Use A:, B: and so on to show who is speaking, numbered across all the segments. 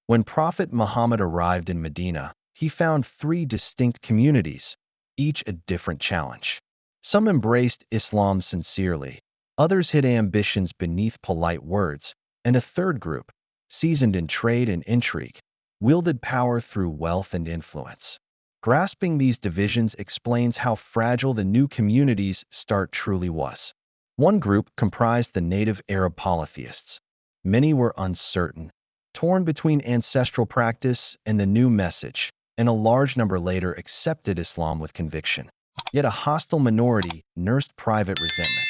A: When Prophet Muhammad arrived in Medina, he found three distinct communities, each a different challenge. Some embraced Islam sincerely, others hid ambitions beneath polite words, and a third group, seasoned in trade and intrigue, wielded power through wealth and influence. Grasping these divisions explains how fragile the new community's start truly was. One group comprised the native Arab polytheists. Many were uncertain, torn between ancestral practice and the new message, and a large number later accepted Islam with conviction. Yet a hostile minority nursed private resentment.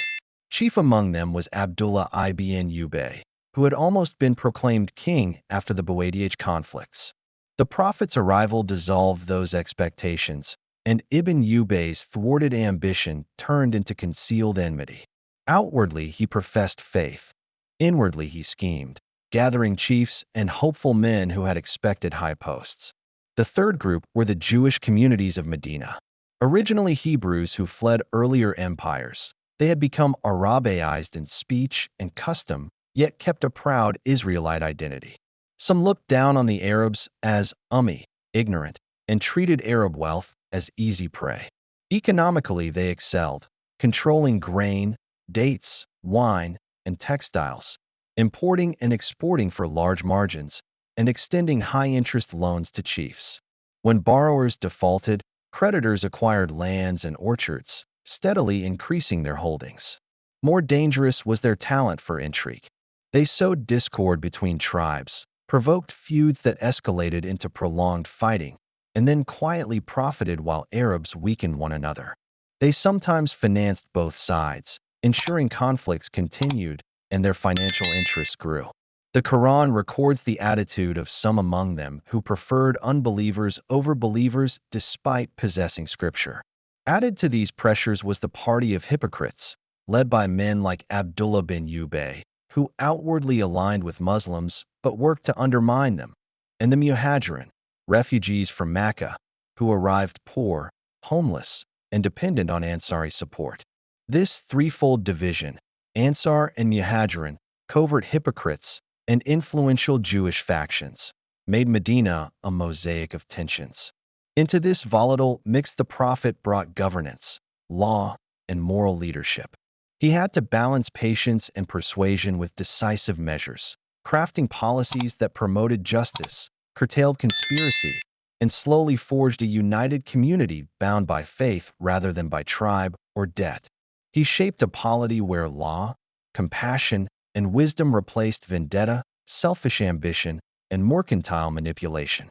A: Chief among them was Abdullah ibn Ubay, who had almost been proclaimed king after the Buwaydiyah conflicts. The Prophet's arrival dissolved those expectations, and Ibn Ubay's thwarted ambition turned into concealed enmity. Outwardly, he professed faith. Inwardly, he schemed, gathering chiefs and hopeful men who had expected high posts. The third group were the Jewish communities of Medina. Originally Hebrews who fled earlier empires, they had become Arabaized in speech and custom, yet kept a proud Israelite identity. Some looked down on the Arabs as ummi, ignorant, and treated Arab wealth as easy prey. Economically, they excelled, controlling grain, dates, wine, and textiles, importing and exporting for large margins, and extending high-interest loans to chiefs. When borrowers defaulted, creditors acquired lands and orchards, steadily increasing their holdings. More dangerous was their talent for intrigue. They sowed discord between tribes, provoked feuds that escalated into prolonged fighting, and then quietly profited while Arabs weakened one another. They sometimes financed both sides, ensuring conflicts continued and their financial interests grew. The Quran records the attitude of some among them who preferred unbelievers over believers despite possessing scripture. Added to these pressures was the party of hypocrites, led by men like Abdullah bin Ubay, who outwardly aligned with Muslims but worked to undermine them, and the Muhajirin, refugees from Mecca, who arrived poor, homeless, and dependent on Ansari support. This threefold division, Ansar and Muhajirin, covert hypocrites, and influential Jewish factions, made Medina a mosaic of tensions. Into this volatile mix the Prophet brought governance, law, and moral leadership. He had to balance patience and persuasion with decisive measures, crafting policies that promoted justice, curtailed conspiracy, and slowly forged a united community bound by faith rather than by tribe or debt. He shaped a polity where law, compassion, and wisdom replaced vendetta, selfish ambition, and mercantile manipulation.